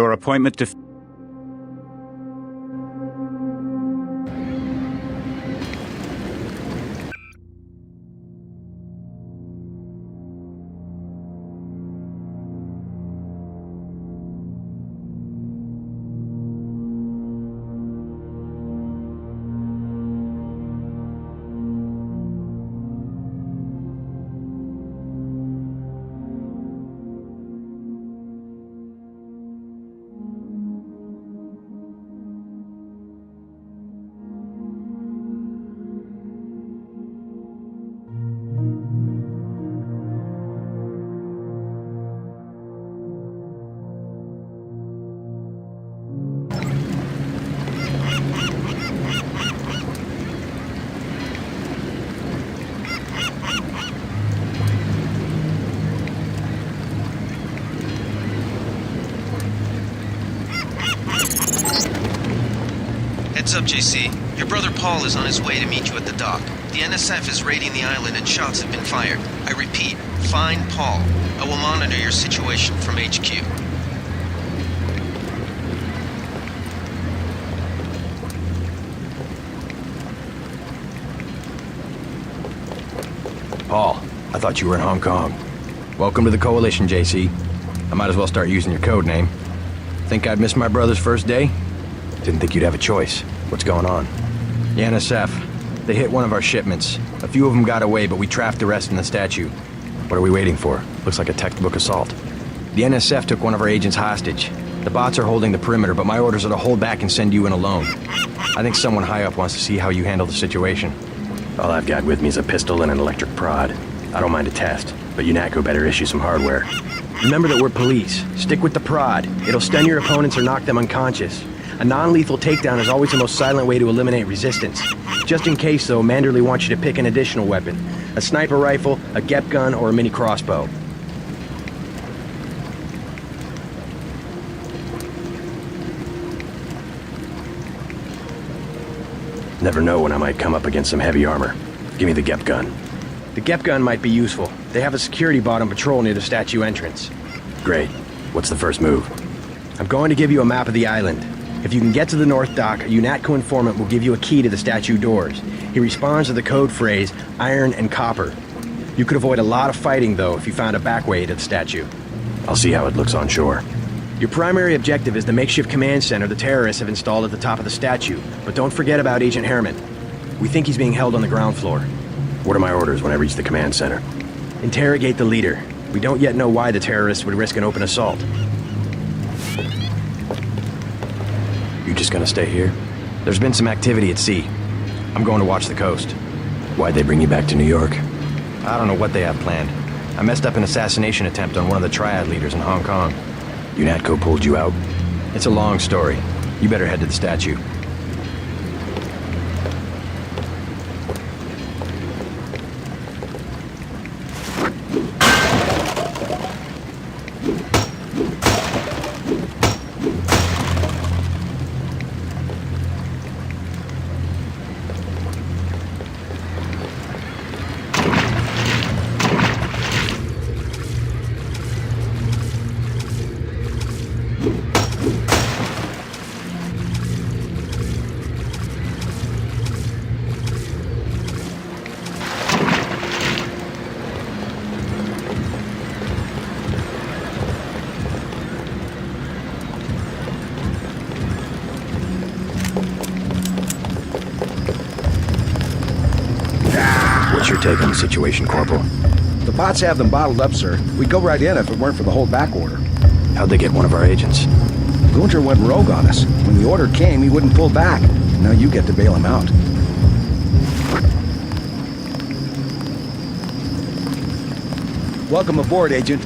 Your appointment to... Heads up, JC. Your brother Paul is on his way to meet you at the dock. The NSF is raiding the island and shots have been fired. I repeat, find Paul. I will monitor your situation from HQ. Paul, I thought you were in Hong Kong. Welcome to the Coalition, JC. I might as well start using your code name. Think I'd miss my brother's first day? Didn't think you'd have a choice. What's going on? The NSF. They hit one of our shipments. A few of them got away, but we trapped the rest in the statue. What are we waiting for? Looks like a textbook assault. The NSF took one of our agents hostage. The bots are holding the perimeter, but my orders are to hold back and send you in alone. I think someone high up wants to see how you handle the situation. All I've got with me is a pistol and an electric prod. I don't mind a test, but UNATCO better issue some hardware. Remember that we're police. Stick with the prod. It'll stun your opponents or knock them unconscious. A non-lethal takedown is always the most silent way to eliminate resistance. Just in case, though, Manderley wants you to pick an additional weapon. A sniper rifle, a GEP gun, or a mini crossbow. Never know when I might come up against some heavy armor. Give me the GEP gun. The GEP gun might be useful. They have a security bot on patrol near the statue entrance. Great. What's the first move? I'm going to give you a map of the island. If you can get to the North Dock, a UNATCO informant will give you a key to the statue doors. He responds to the code phrase, iron and copper. You could avoid a lot of fighting, though, if you found a back way to the statue. I'll see how it looks on shore. Your primary objective is the makeshift command center the terrorists have installed at the top of the statue, but don't forget about Agent Harriman. We think he's being held on the ground floor. What are my orders when I reach the command center? Interrogate the leader. We don't yet know why the terrorists would risk an open assault. You just gonna stay here? There's been some activity at sea. I'm going to watch the coast. Why'd they bring you back to New York? I don't know what they have planned. I messed up an assassination attempt on one of the Triad leaders in Hong Kong. UNATCO pulled you out? It's a long story. You better head to the statue. What's your take on the situation, Corporal? The bots have them bottled up, sir. We'd go right in if it weren't for the hold back order. How'd they get one of our agents? Gunter went rogue on us. When the order came, he wouldn't pull back. Now you get to bail him out. Welcome aboard, Agent.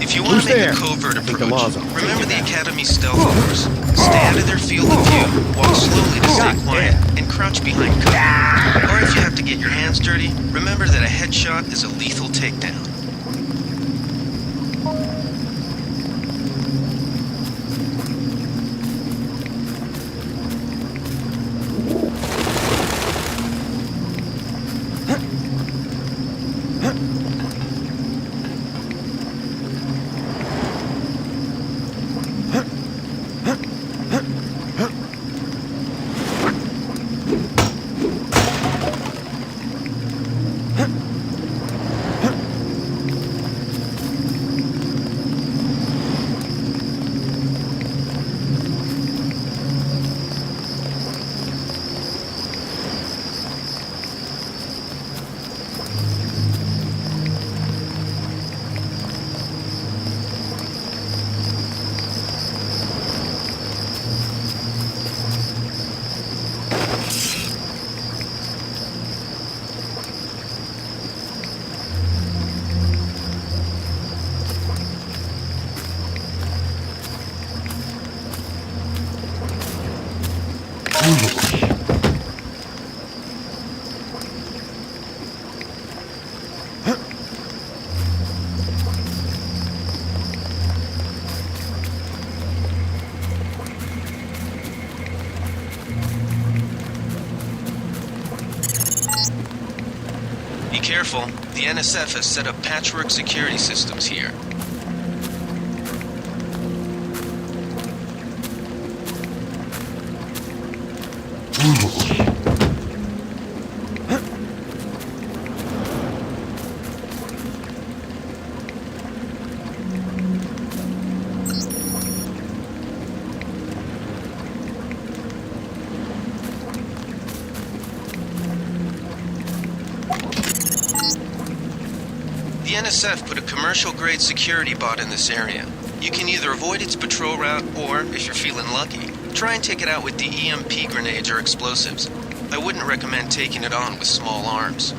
If you want to make a covert approach, remember the Academy stealth orders. Stay out of their field of view, walk slowly to stay quiet, and crouch behind cover. Or if you have to get your hands dirty, remember that a headshot is a lethal takedown. Be careful. The NSF has set up patchwork security systems here. The NSF put a commercial-grade security bot in this area. You can either avoid its patrol route, or, if you're feeling lucky, try and take it out with the EMP grenades or explosives. I wouldn't recommend taking it on with small arms.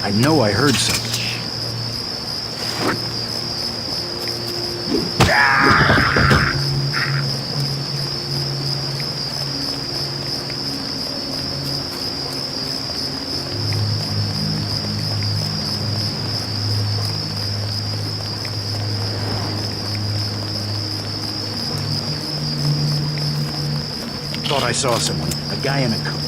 I know I heard something. Thought I saw someone. A guy in a coat.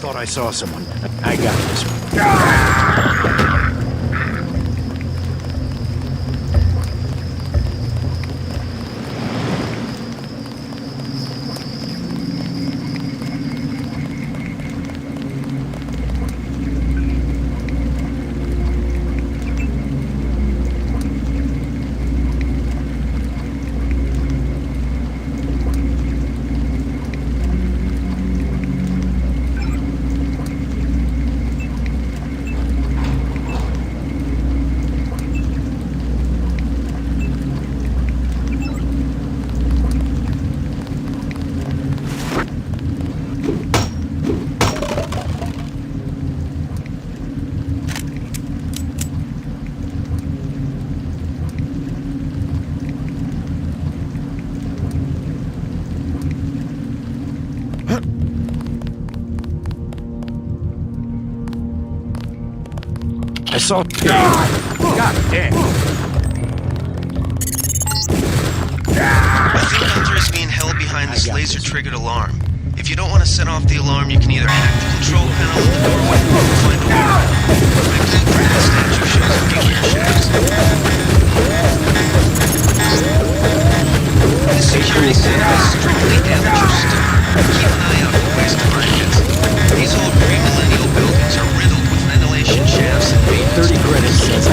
Thought I saw someone. I got this one. I saw... God damn. I think Hunter is being held behind this laser-triggered alarm. If you don't want to set off the alarm, you can either hack the control panel in the doorway or find a way around. I think that statue shows a few gear shafts. This security center is strictly amateur stuff. Keep an eye out for ways to find it. These old pre-millennial buildings are riddled with ventilation shafts and beams. 30 credits says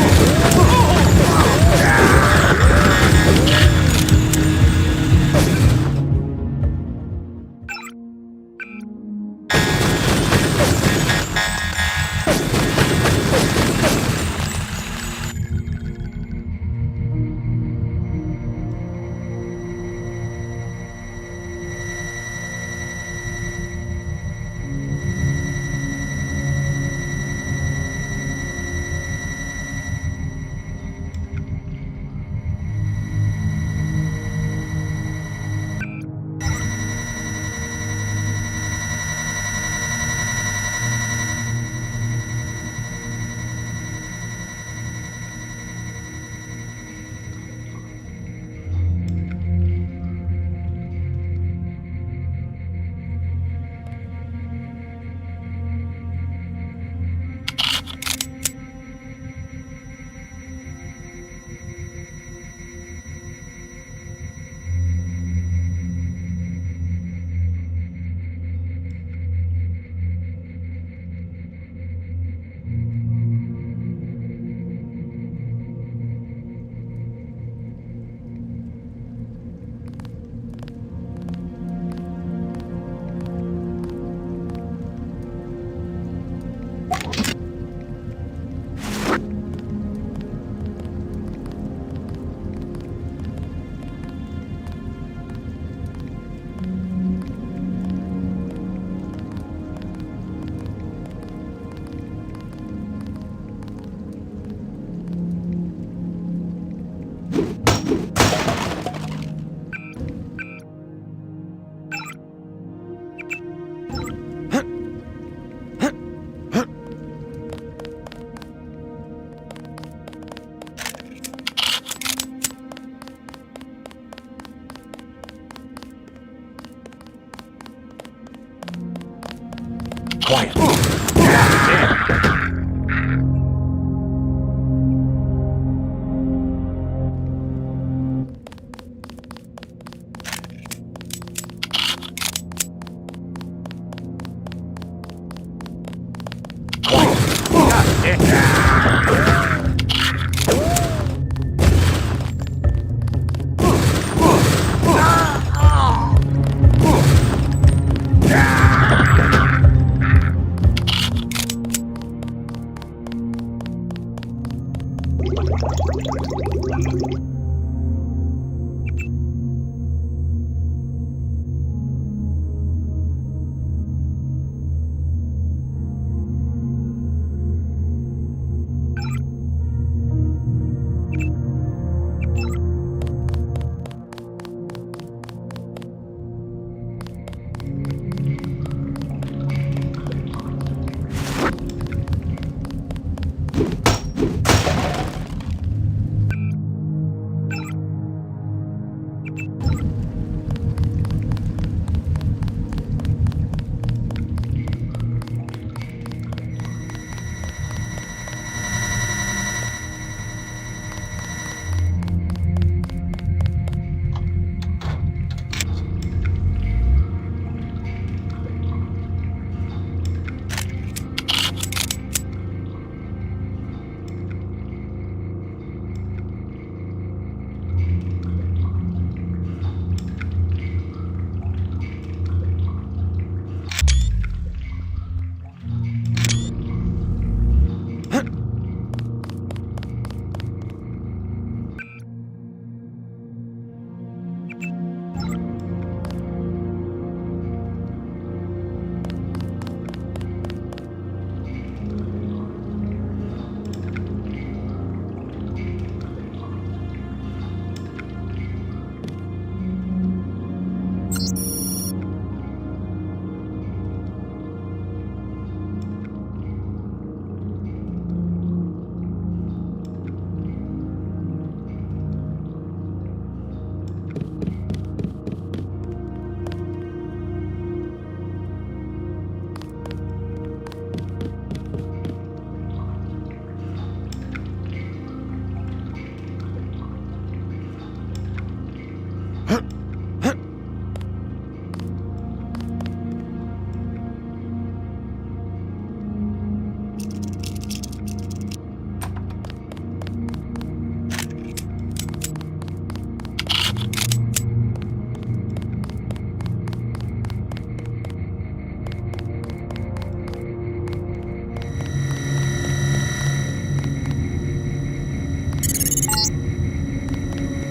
Quiet.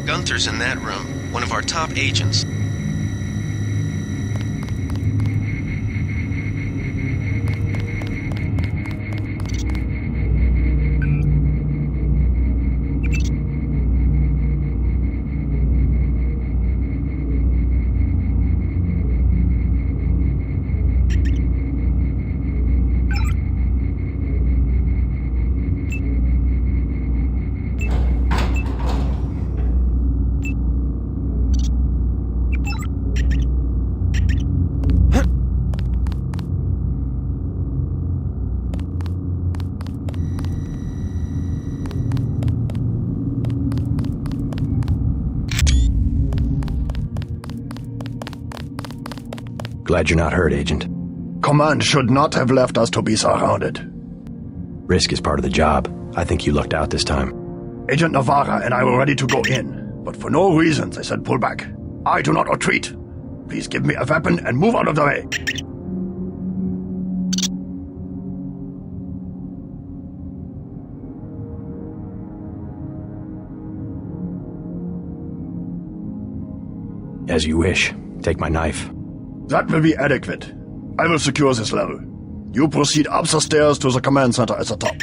Gunther's in that room, one of our top agents. Glad you're not hurt, Agent. Command should not have left us to be surrounded. Risk is part of the job. I think you lucked out this time. Agent Navarra and I were ready to go in, but for no reason they said pull back. I do not retreat. Please give me a weapon and move out of the way. As you wish. Take my knife. That will be adequate. I will secure this level. You proceed up the stairs to the command center at the top.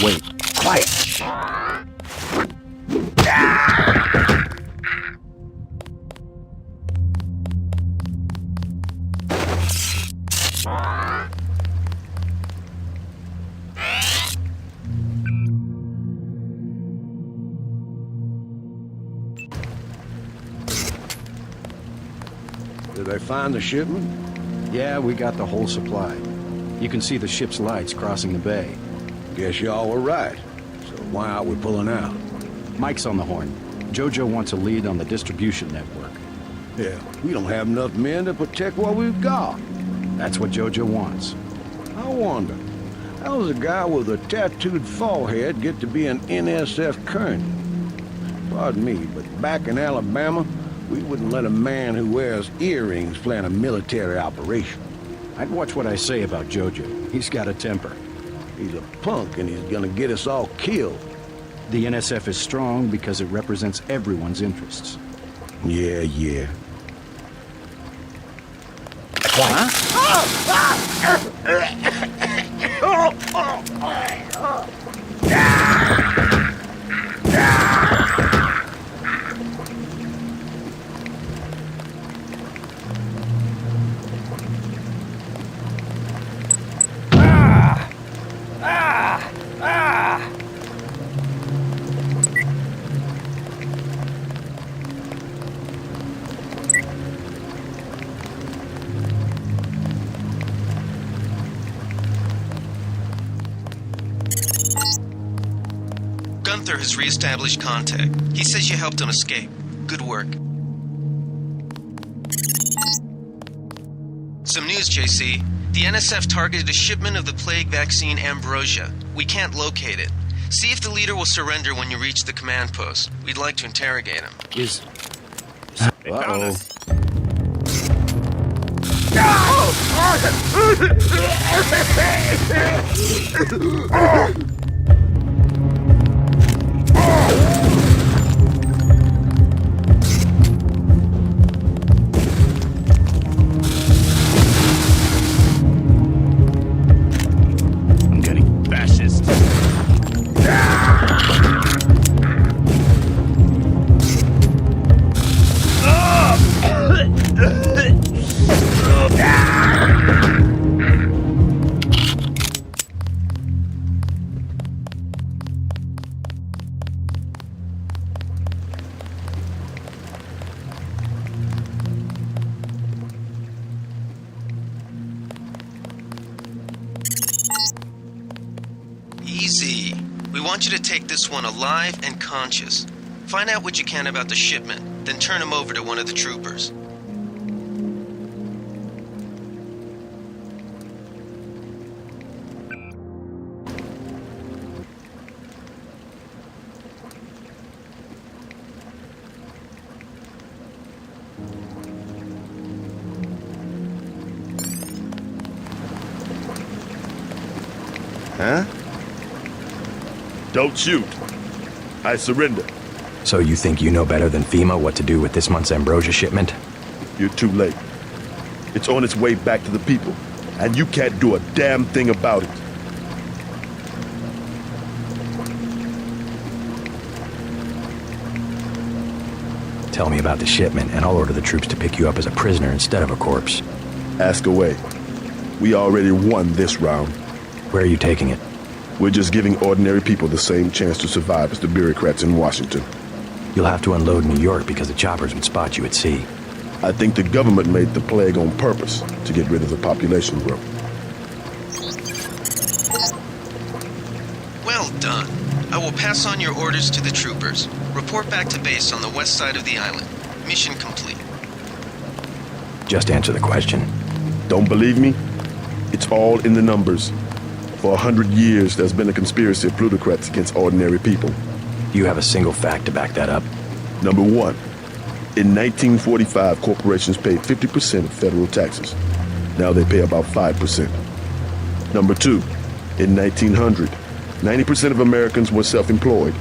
Wait, quiet. Did they find the shipment? Yeah, we got the whole supply. You can see the ship's lights crossing the bay. Guess y'all were right. So why aren't we pulling out? Mike's on the horn. Jojo wants a lead on the distribution network. Yeah, we don't have enough men to protect what we've got. That's what Jojo wants. I wonder, how does a guy with a tattooed forehead get to be an NSF colonel? Pardon me, but back in Alabama, we wouldn't let a man who wears earrings plan a military operation. I'd watch what I say about Jojo. He's got a temper. He's a punk and he's gonna get us all killed. The NSF is strong because it represents everyone's interests. Yeah. Gunther has re-established contact. He says you helped him escape. Good work. Some news, JC. The NSF targeted a shipment of the plague vaccine Ambrosia. We can't locate it. See if the leader will surrender when you reach the command post. We'd like to interrogate him. Uh-oh. I'm getting fascist. Easy. We want you to take this one alive and conscious. Find out what you can about the shipment, then turn him over to one of the troopers. Huh? Don't shoot. I surrender. So you think you know better than FEMA what to do with this month's Ambrosia shipment? You're too late. It's on its way back to the people, and you can't do a damn thing about it. Tell me about the shipment, and I'll order the troops to pick you up as a prisoner instead of a corpse. Ask away. We already won this round. Where are you taking it? We're just giving ordinary people the same chance to survive as the bureaucrats in Washington. You'll have to unload in New York because the choppers would spot you at sea. I think the government made the plague on purpose to get rid of the population growth. Well done. I will pass on your orders to the troopers. Report back to base on the west side of the island. Mission complete. Just answer the question. Don't believe me? It's all in the numbers. For 100 years, there's been a conspiracy of plutocrats against ordinary people. Do you have a single fact to back that up? Number one, in 1945, corporations paid 50% of federal taxes. Now they pay about 5%. Number two, in 1900, 90% of Americans were self-employed.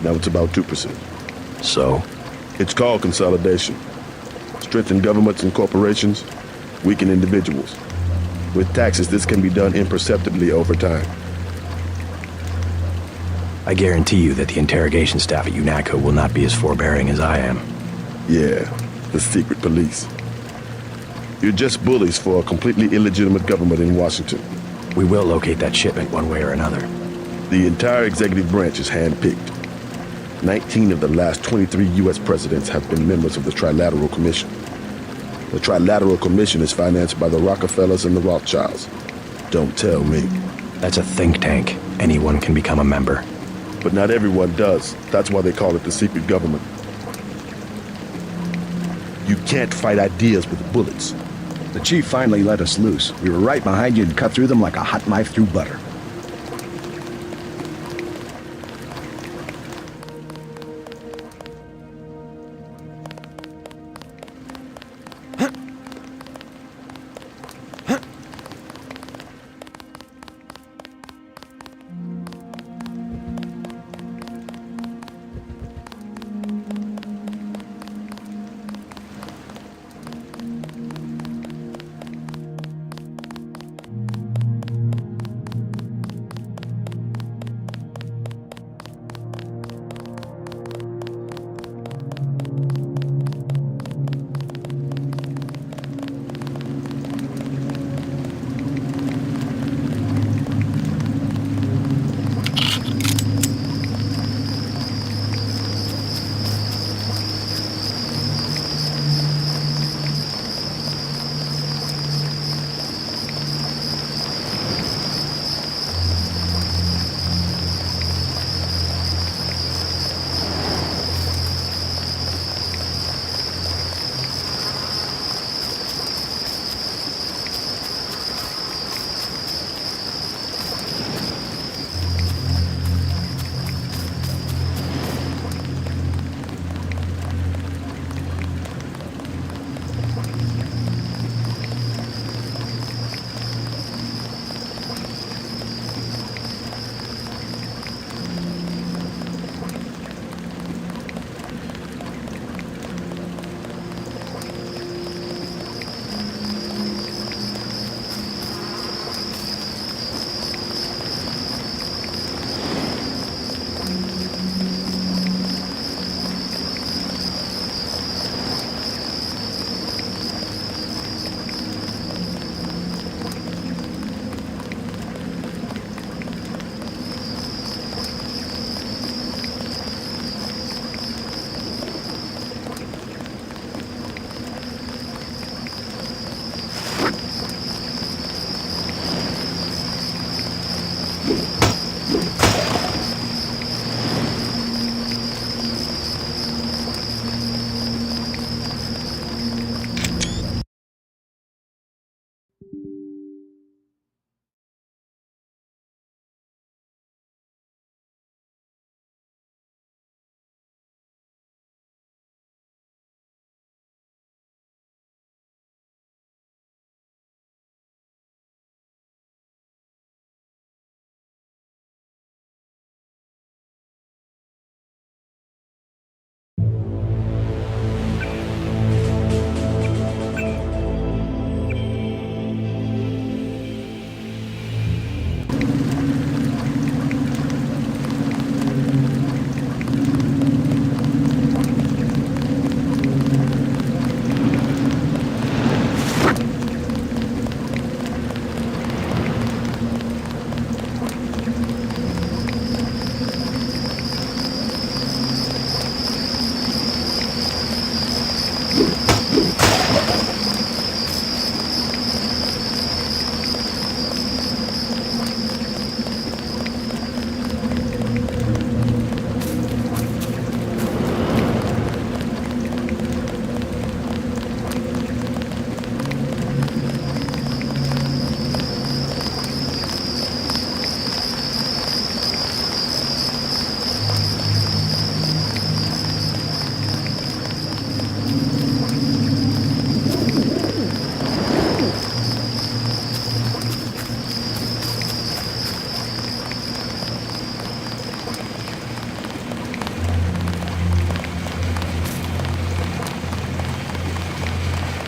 Now it's about 2%. So? It's called consolidation. Strengthen governments and corporations, weaken individuals. With taxes, this can be done imperceptibly over time. I guarantee you that the interrogation staff at UNATCO will not be as forbearing as I am. Yeah, the secret police. You're just bullies for a completely illegitimate government in Washington. We will locate that shipment one way or another. The entire executive branch is handpicked. 19 of the last 23 U.S. presidents have been members of the Trilateral Commission. The Trilateral Commission is financed by the Rockefellers and the Rothschilds. Don't tell me. That's a think tank. Anyone can become a member. But not everyone does. That's why they call it the secret government. You can't fight ideas with bullets. The chief finally let us loose. We were right behind you and cut through them like a hot knife through butter.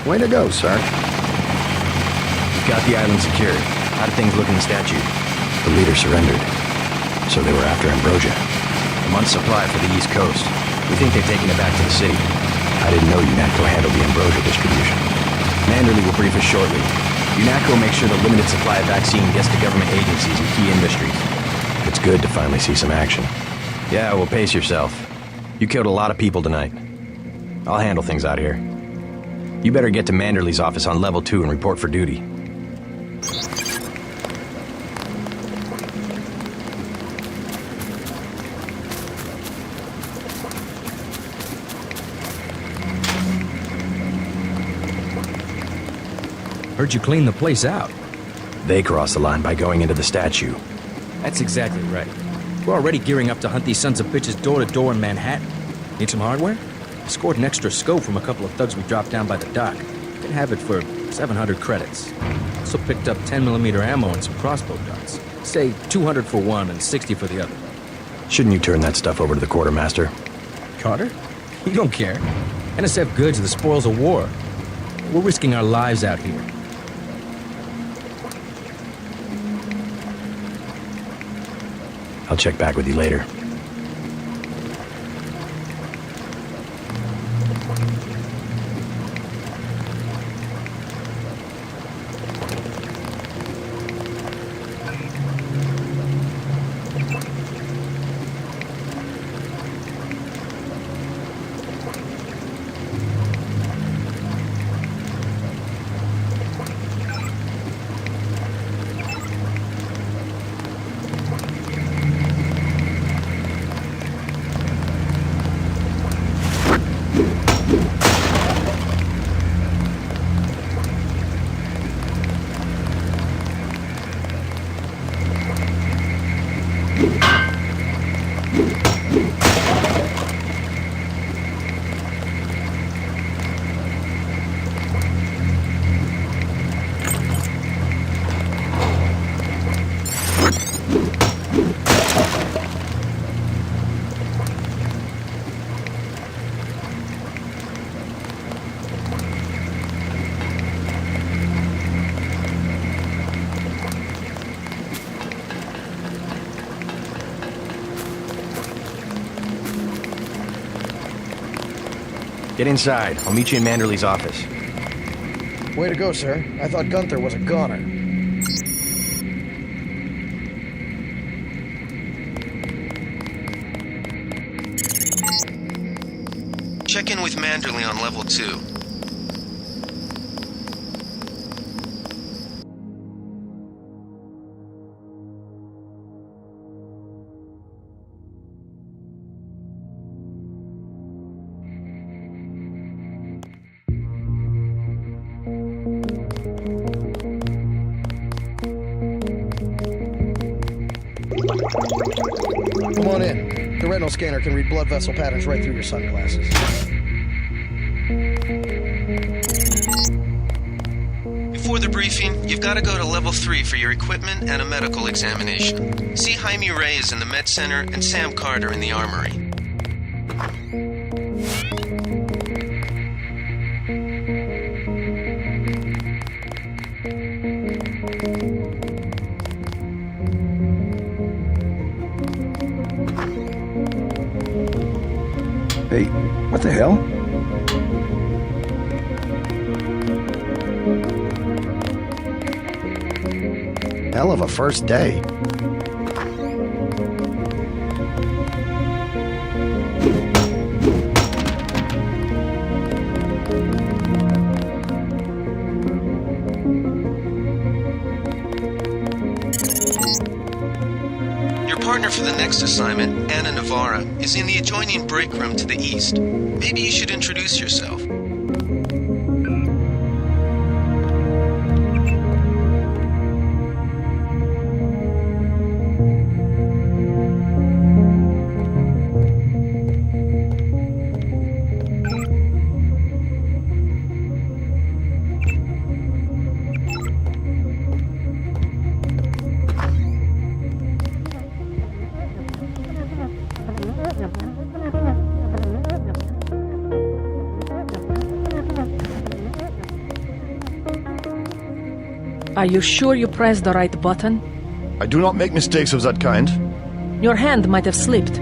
Way to go, sir. Got the island secured. How do things look in the statute? The leader surrendered. So they were after Ambrosia. A month's supply for the East Coast. We think they've taken it back to the city. I didn't know UNATCO handled the Ambrosia distribution. Manderley will brief us shortly. UNATCO makes sure the limited supply of vaccine gets to government agencies and key industries. It's good to finally see some action. Yeah, well, pace yourself. You killed a lot of people tonight. I'll handle things out here. You better get to Manderley's office on level 2 and report for duty. Heard you clean the place out. They crossed the line by going into the statue. That's exactly right. We're already gearing up to hunt these sons of bitches door to door in Manhattan. Need some hardware? Scored an extra scope from a couple of thugs we dropped down by the dock. Can have it for 700 credits. Also picked up 10mm ammo and some crossbow darts. Say 200 for one and 60 for the other. Shouldn't you turn that stuff over to the quartermaster? Carter? You don't care. NSF goods are the spoils of war. We're risking our lives out here. I'll check back with you later. Get inside. I'll meet you in Manderley's office. Way to go, sir. I thought Gunther was a goner. Check in with Manderley on level 2. Come on in. The retinal scanner can read blood vessel patterns right through your sunglasses. Before the briefing, you've got to go to level 3 for your equipment and a medical examination. See Jaime Reyes in the med center and Sam Carter in the armory. Hey, what the hell? Hell of a first day. Your partner for the next assignment, Anna Navarra, is in the adjoining break room to the east. Maybe you should introduce yourself. Are you sure you pressed the right button? I do not make mistakes of that kind. Your hand might have slipped.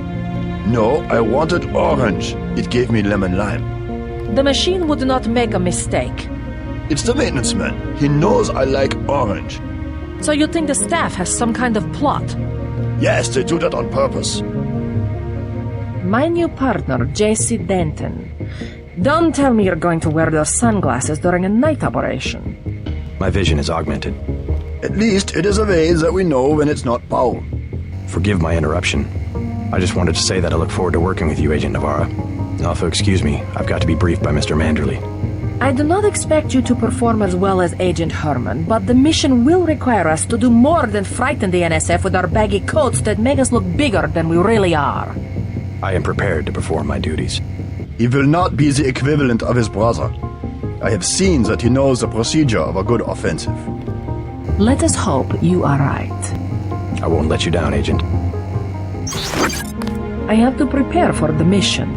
No, I wanted orange. It gave me lemon lime. The machine would not make a mistake. It's the maintenance man. He knows I like orange. So you think the staff has some kind of plot? Yes, they do that on purpose. My new partner, J.C. Denton. Don't tell me you're going to wear those sunglasses during a night operation. My vision is augmented. At least it is a way that we know when it's not Paul. Forgive my interruption. I just wanted to say that I look forward to working with you, Agent Navarra. Also, excuse me, I've got to be briefed by Mr. Manderley. I do not expect you to perform as well as Agent Herman, but the mission will require us to do more than frighten the NSF with our baggy coats that make us look bigger than we really are. I am prepared to perform my duties. He will not be the equivalent of his brother. I have seen that he knows the procedure of a good offensive. Let us hope you are right. I won't let you down, Agent. I have to prepare for the mission.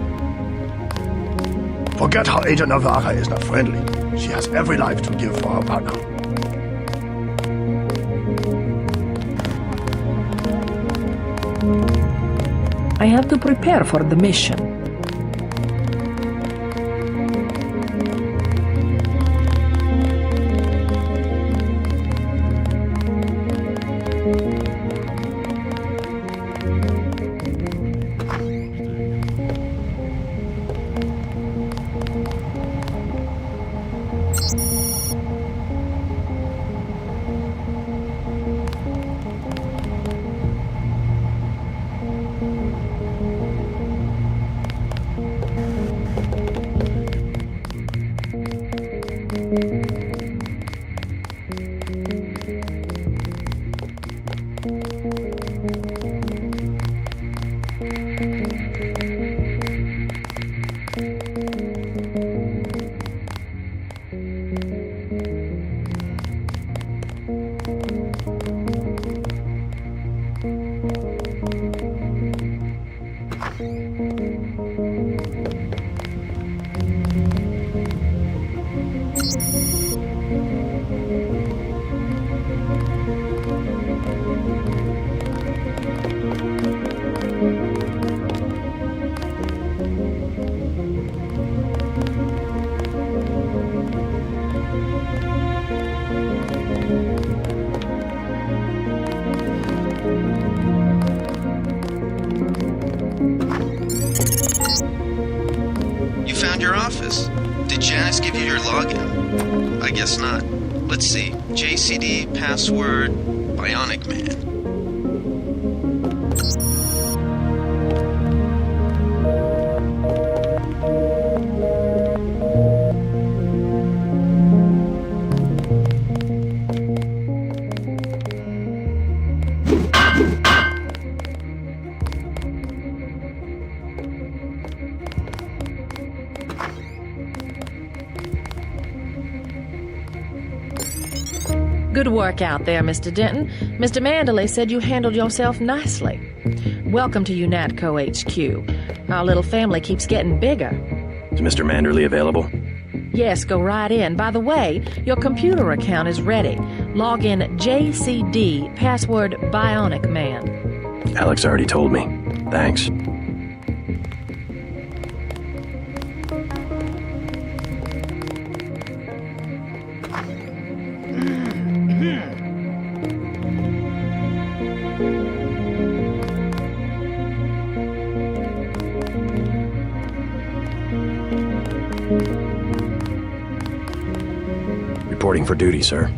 Forget how Agent Navarra is not friendly. She has every life to give for her partner. I have to prepare for the mission. Your office. Did Janice give you your login? I guess not. Let's see. JCD, password, Bionic Man. Good work out there, Mr. Denton. Mr. Manderley said you handled yourself nicely. Welcome to UNATCO HQ. Our little family keeps getting bigger. Is Mr. Manderley available? Yes, go right in. By the way, your computer account is ready. Log in JCD, password Bionic Man. Alex already told me. Thanks. Reporting for duty, sir.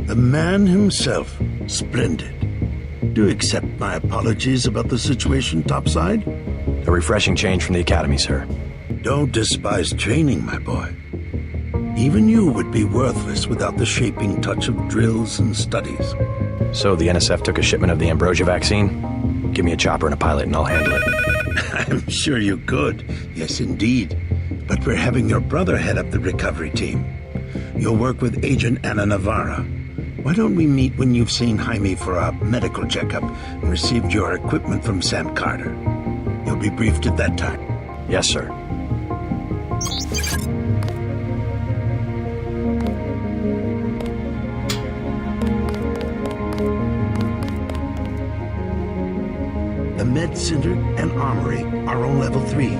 The man himself. Splendid. Do you accept my apologies about the situation topside? A refreshing change from the academy, sir. Don't despise training, my boy. Even you would be worthless without the shaping touch of drills and studies. So the NSF took a shipment of the ambrosia vaccine? Give me a chopper and a pilot and I'll handle it. I'm sure you could. Yes, indeed. But we're having your brother head up the recovery team. You'll work with Agent Anna Navarra. Why don't we meet when you've seen Jaime for a medical checkup and received your equipment from Sam Carter? You'll be briefed at that time. Yes, sir. The Med Center and Armory are on level 3.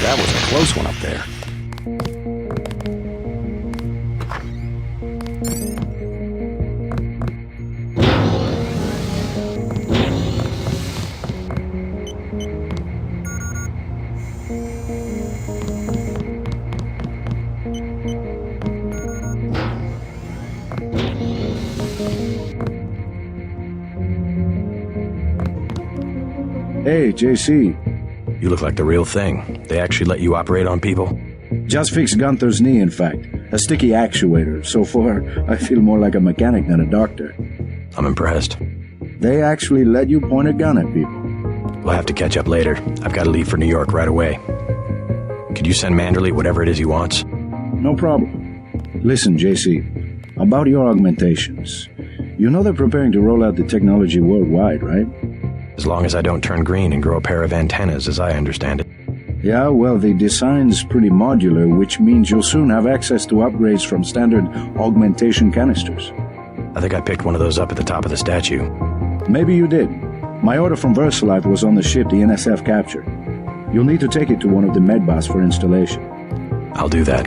That was a close one up there. Hey, JC. You look like the real thing. They actually let you operate on people? Just fixed Gunther's knee, in fact. A sticky actuator. So far, I feel more like a mechanic than a doctor. I'm impressed. They actually let you point a gun at people. We'll have to catch up later. I've got to leave for New York right away. Could you send Manderley whatever it is he wants? No problem. Listen, JC, about your augmentations. You know they're preparing to roll out the technology worldwide, right? As long as I don't turn green and grow a pair of antennas, as I understand it. Yeah, well, the design's pretty modular, which means you'll soon have access to upgrades from standard augmentation canisters. I think I picked one of those up at the top of the statue. Maybe you did. My order from VersaLife was on the ship the NSF captured. You'll need to take it to one of the medbas for installation. I'll do that.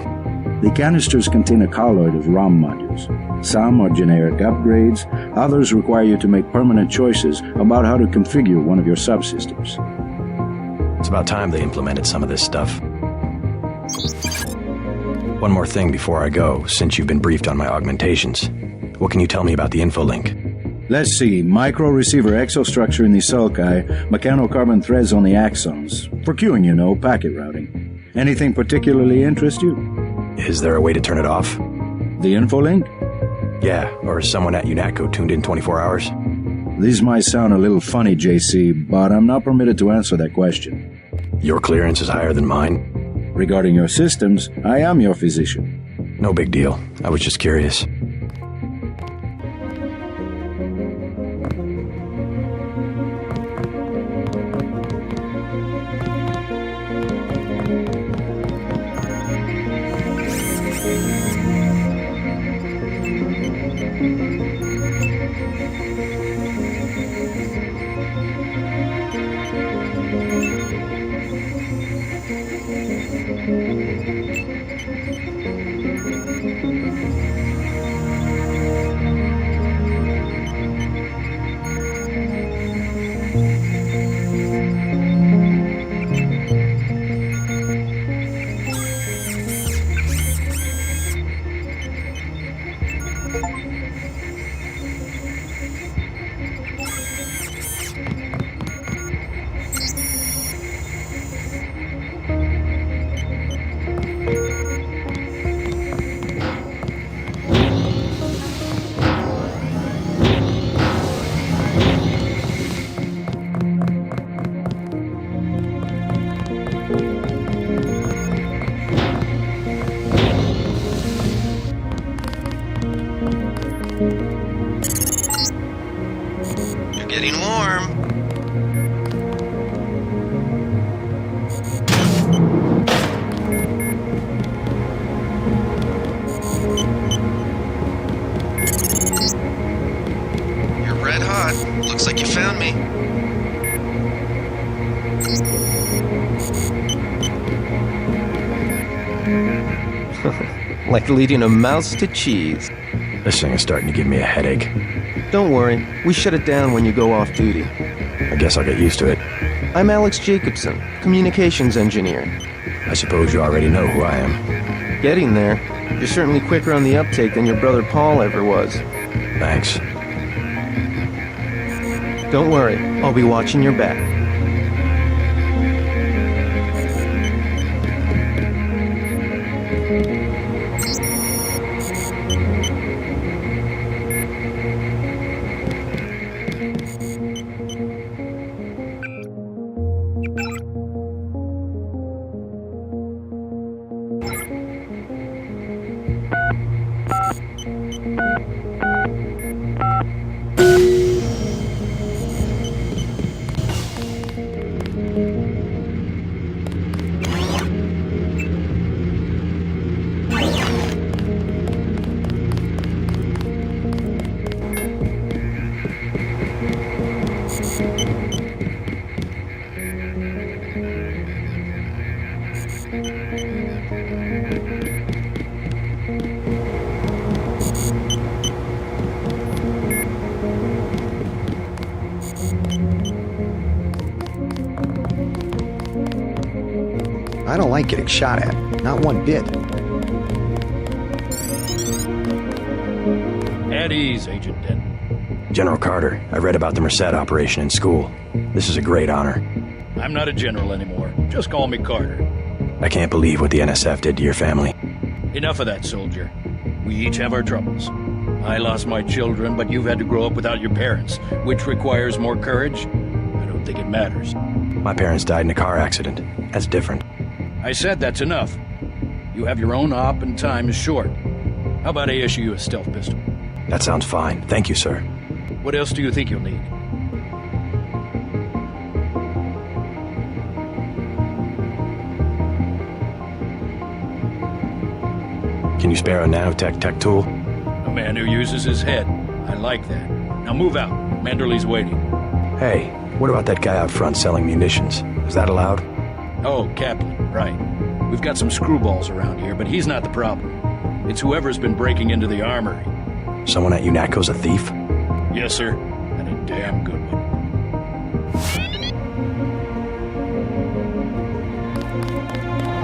The canisters contain a colloid of ROM modules. Some are generic upgrades, others require you to make permanent choices about how to configure one of your subsystems. It's about time they implemented some of this stuff. One more thing before I go, since you've been briefed on my augmentations. What can you tell me about the infolink? Let's see, micro-receiver exostructure in the sulci, mechanocarbon threads on the axons. For queuing, you know, packet routing. Anything particularly interest you? Is there a way to turn it off? The infolink? Yeah, or is someone at UNATCO tuned in 24 hours? These might sound a little funny, JC, but I'm not permitted to answer that question. Your clearance is higher than mine? Regarding your systems, I am your physician. No big deal. I was just curious. Getting warm. You're red hot. Looks like you found me. Like leading a mouse to cheese. This thing is starting to give me a headache. Don't worry, we shut it down when you go off duty. I guess I'll get used to it. I'm Alex Jacobson, communications engineer. I suppose you already know who I am. Getting there. You're certainly quicker on the uptake than your brother Paul ever was. Thanks. Don't worry, I'll be watching your back. I don't like getting shot at. Not one bit. At ease, Agent Denton. General Carter, I read about the Merced operation in school. This is a great honor. I'm not a general anymore. Just call me Carter. I can't believe what the NSF did to your family. Enough of that, soldier. We each have our troubles. I lost my children, but you've had to grow up without your parents, which requires more courage. I don't think it matters. My parents died in a car accident. That's different. I said that's enough. You have your own op and time is short. How about I issue you a stealth pistol? That sounds fine. Thank you, sir. What else do you think you'll need? Can you spare a nanotech tech tool? A man who uses his head. I like that. Now move out. Manderley's waiting. Hey, what about that guy out front selling munitions? Is that allowed? Oh, Kaplan, right. We've got some screwballs around here, but he's not the problem. It's whoever's been breaking into the armory. Someone at UNATCO's a thief? Yes, sir. And a damn good one.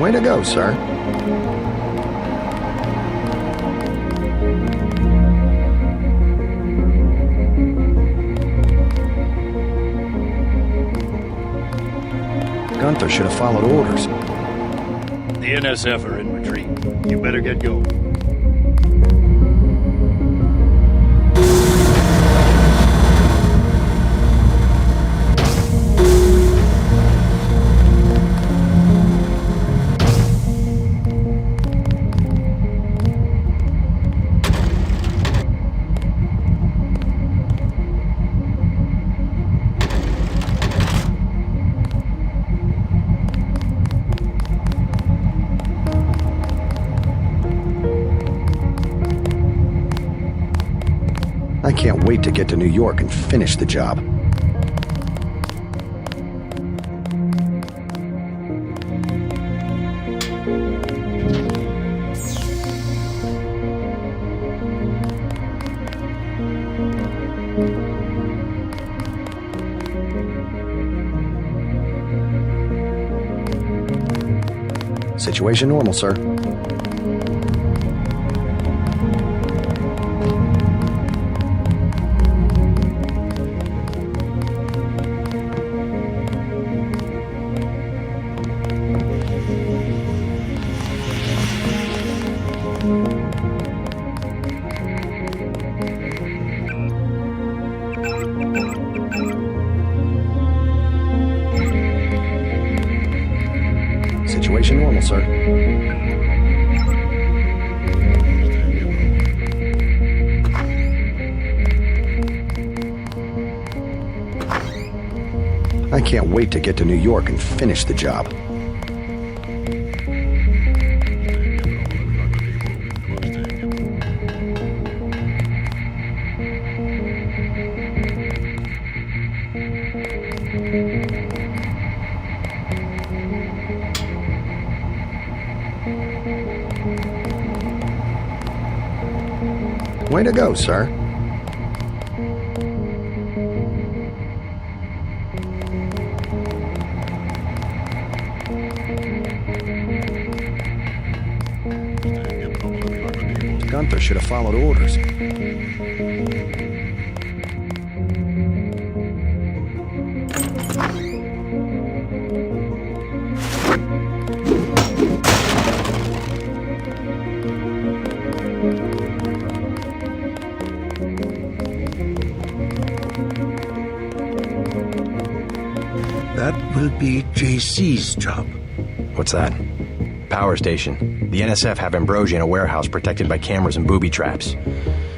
Way to go, sir. Gunther should have followed orders. The NSF are in retreat. You better get going. I can't wait to get to New York and finish the job. Situation normal, sir. Situation normal, sir. I can't wait to get to New York and finish the job. Way to go, sir. Gunther should have followed orders. That will be JC's job. What's that? Power station. The NSF have Ambrosia in a warehouse protected by cameras and booby traps.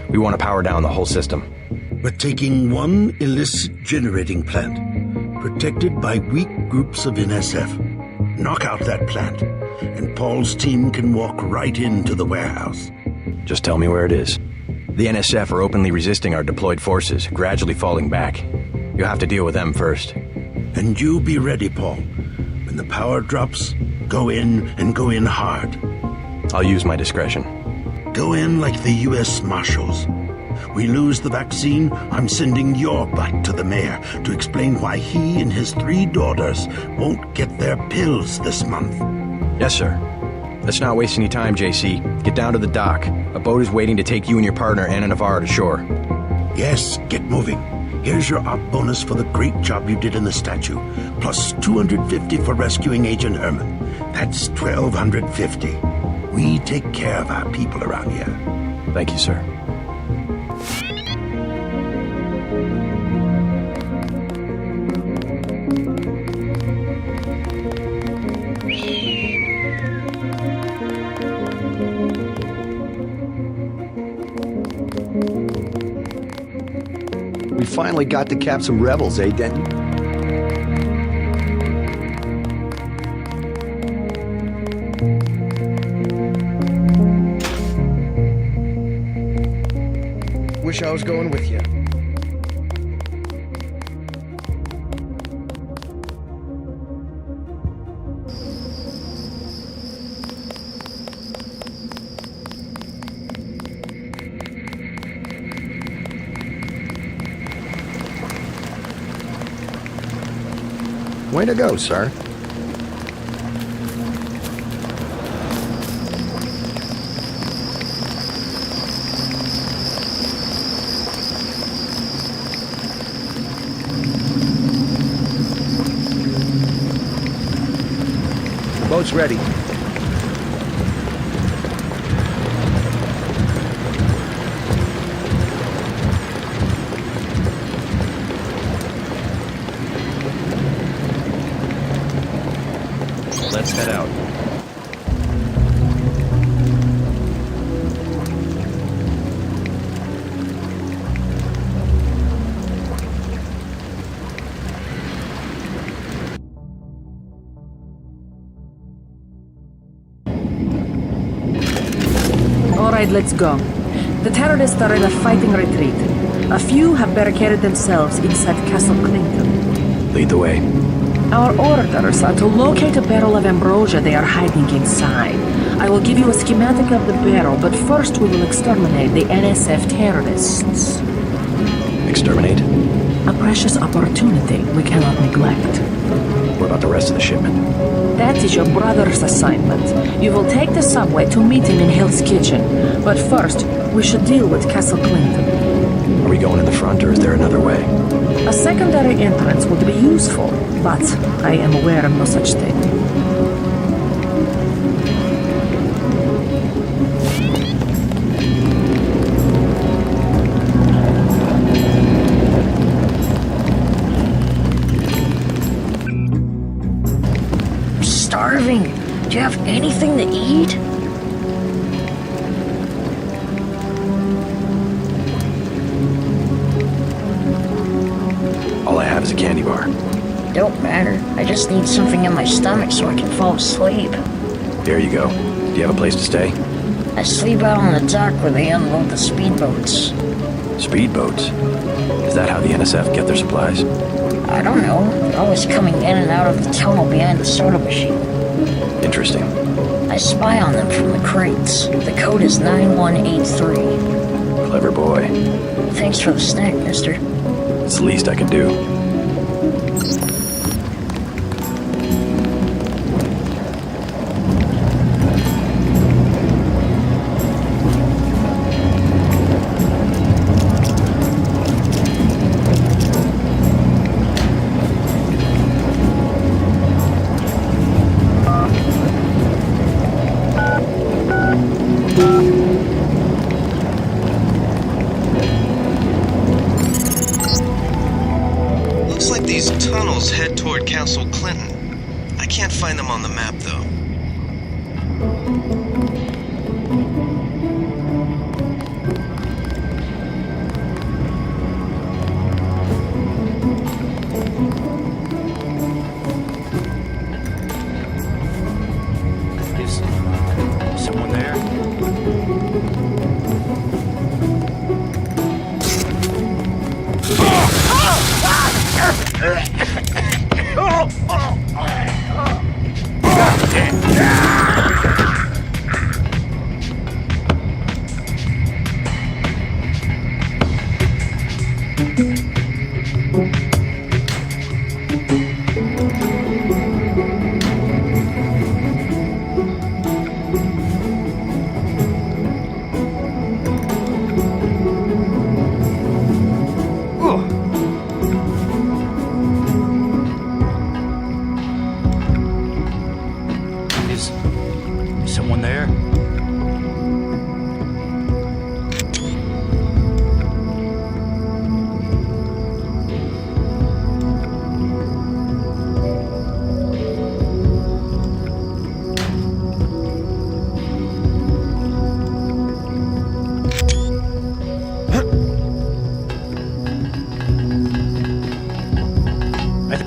We want to power down the whole system. We're taking one illicit generating plant, protected by weak groups of NSF. Knock out that plant, and Paul's team can walk right into the warehouse. Just tell me where it is. The NSF are openly resisting our deployed forces, gradually falling back. You'll have to deal with them first. And you be ready, Paul. When the power drops, go in and go in hard. I'll use my discretion. Go in like the U.S. Marshals. We lose the vaccine, I'm sending your butt to the mayor to explain why he and his 3 daughters won't get their pills this month. Yes, sir. Let's not waste any time, JC. Get down to the dock. A boat is waiting to take you and your partner, Anna Navarro, to shore. Yes, get moving. Here's your op bonus for the great job you did in the statue, plus 250 for rescuing Agent Herman. That's 1,250. We take care of our people around here. Thank you, sir. We finally got to cap some rebels, eh, Denton? Wish I was going with you. Way to go, sir. The boat's ready. Let's head out. All right, let's go. The terrorists are in a fighting retreat. A few have barricaded themselves inside Castle Clinton. Lead the way. Our orders are to locate a barrel of ambrosia they are hiding inside. I will give you a schematic of the barrel, but first we will exterminate the NSF terrorists. Exterminate? A precious opportunity we cannot neglect. What about the rest of the shipment? That is your brother's assignment. You will take the subway to meet him in Hell's Kitchen. But first, we should deal with Castle Clinton. Are we going in the front, or is there another way? A secondary entrance would be useful, but I am aware of no such thing. I'm starving. Do you have anything to eat? All I have is a candy bar. Don't matter. I just need something in my stomach so I can fall asleep. There you go. Do you have a place to stay? I sleep out on the dock where they unload the speedboats. Speedboats? Is that how the NSF get their supplies? I don't know. They're always coming in and out of the tunnel behind the soda machine. Interesting. I spy on them from the crates. The code is 9183. Clever boy. Thanks for the snack, mister. It's the least I can do. These tunnels head toward Castle Clinton. I can't find them on the map, though. Is someone there? Is someone there?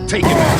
Take it back.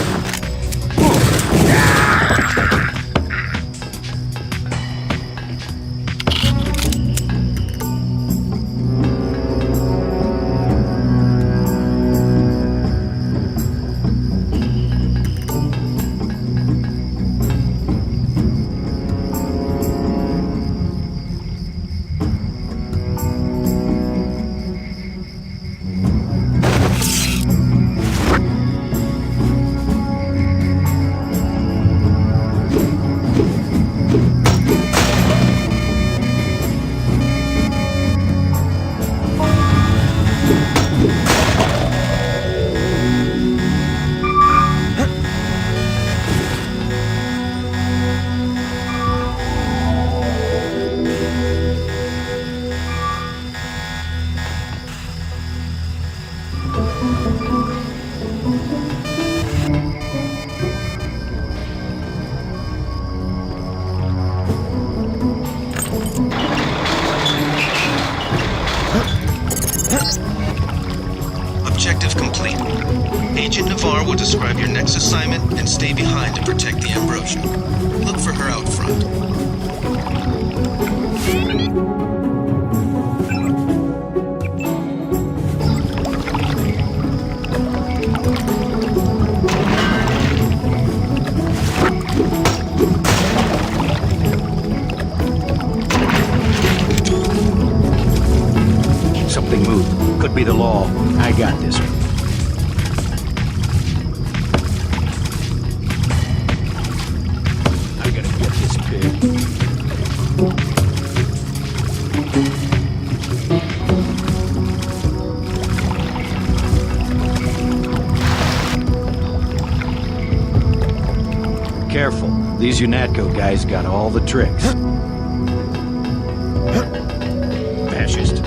Objective complete. Agent Navarre will describe your next assignment and stay behind to protect the Ambrosia. Look for her out front. Something moved. Could be the law. I got this one. I gotta get this pig. Careful. These UNATCO guys got all the tricks. Fascist.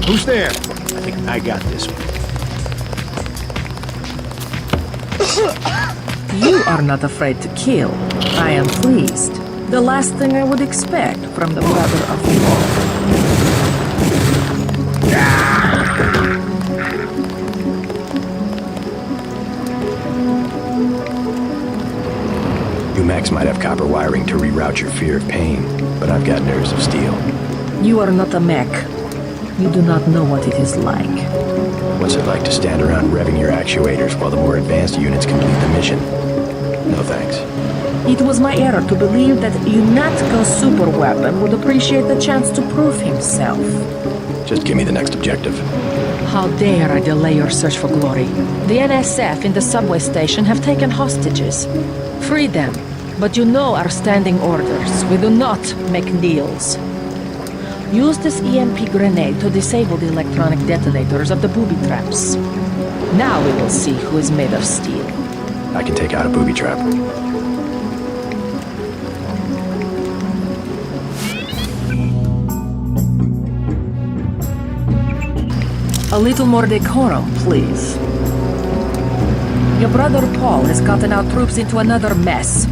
Who's there? I think I got this one. You are not afraid to kill. I am pleased. The last thing I would expect from the brother of law. You Max might have copper wiring to reroute your fear of pain, but I've got nerves of steel. You are not a mech. You do not know what it is like. What's it like to stand around revving your actuators while the more advanced units complete the mission? No thanks. It was my error to believe that UNATCO's superweapon would appreciate the chance to prove himself. Just give me the next objective. How dare I delay your search for glory? The NSF in the subway station have taken hostages. Free them, but you know our standing orders. We do not make deals. Use this EMP grenade to disable the electronic detonators of the booby traps. Now we will see who is made of steel. I can take out a booby trap. A little more decorum, please. Your brother Paul has gotten our troops into another mess.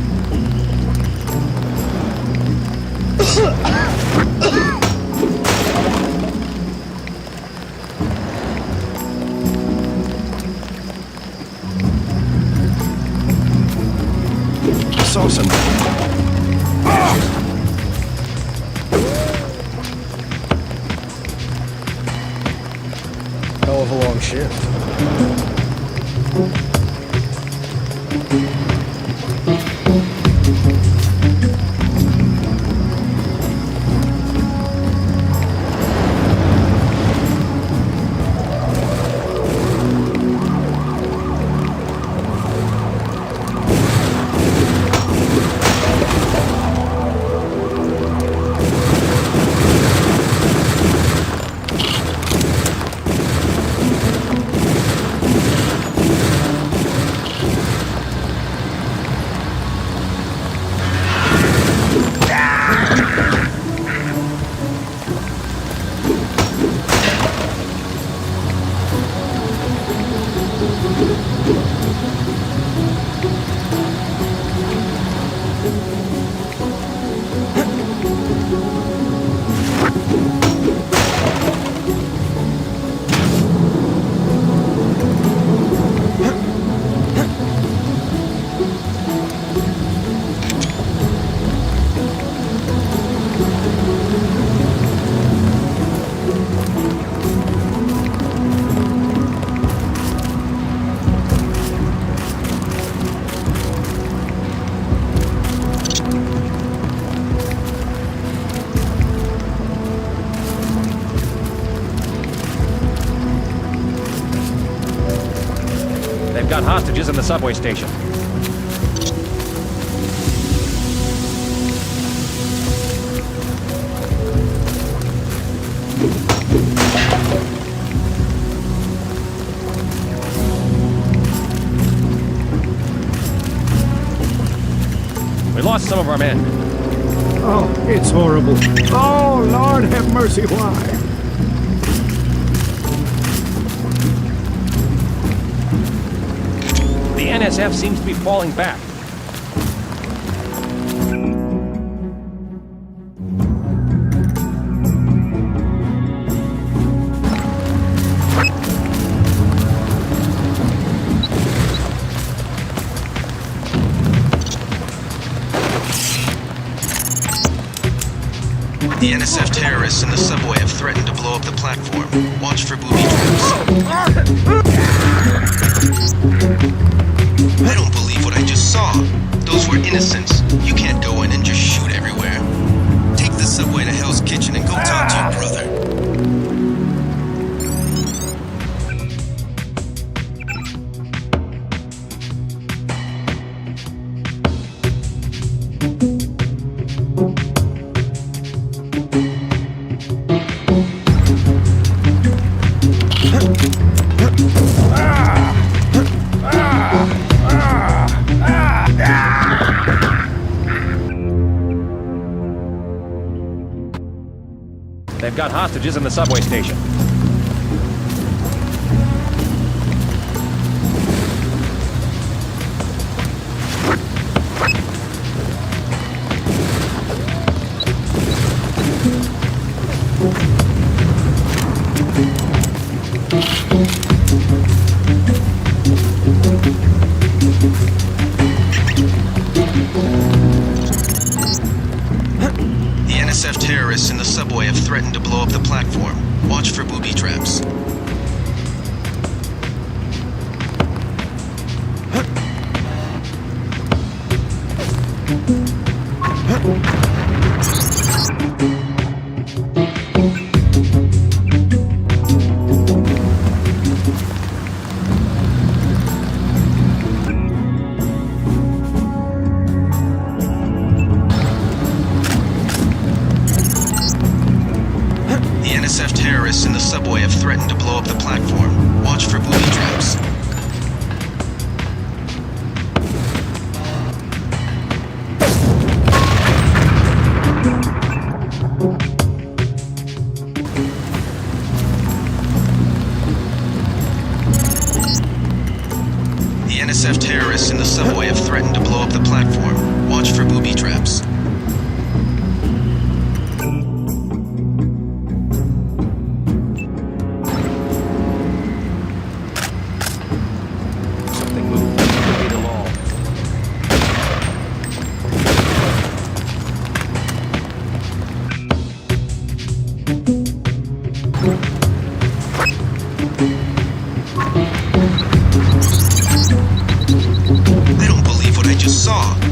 I saw some. Hell of a long shift. They've got hostages in the subway station. We lost some of our men. Oh, it's horrible. Oh, Lord have mercy, why? The NSF seems to be falling back. The NSF terrorists in the subway have threatened to blow up the platform. Watch for booby traps. for innocents. You can't go in and just shoot everywhere. Take the subway to Hell's Kitchen and go talk to your brother. They've got hostages in the subway station. The NSF terrorists in the subway have threatened to blow up the platform. Watch for booby traps. The NSF terrorists in the subway have threatened to blow up the platform. Watch for booby traps. The NSF terrorists in the subway have threatened to blow up the platform. Watch for booby traps. Something moved. Could be the law. I don't believe what I just saw.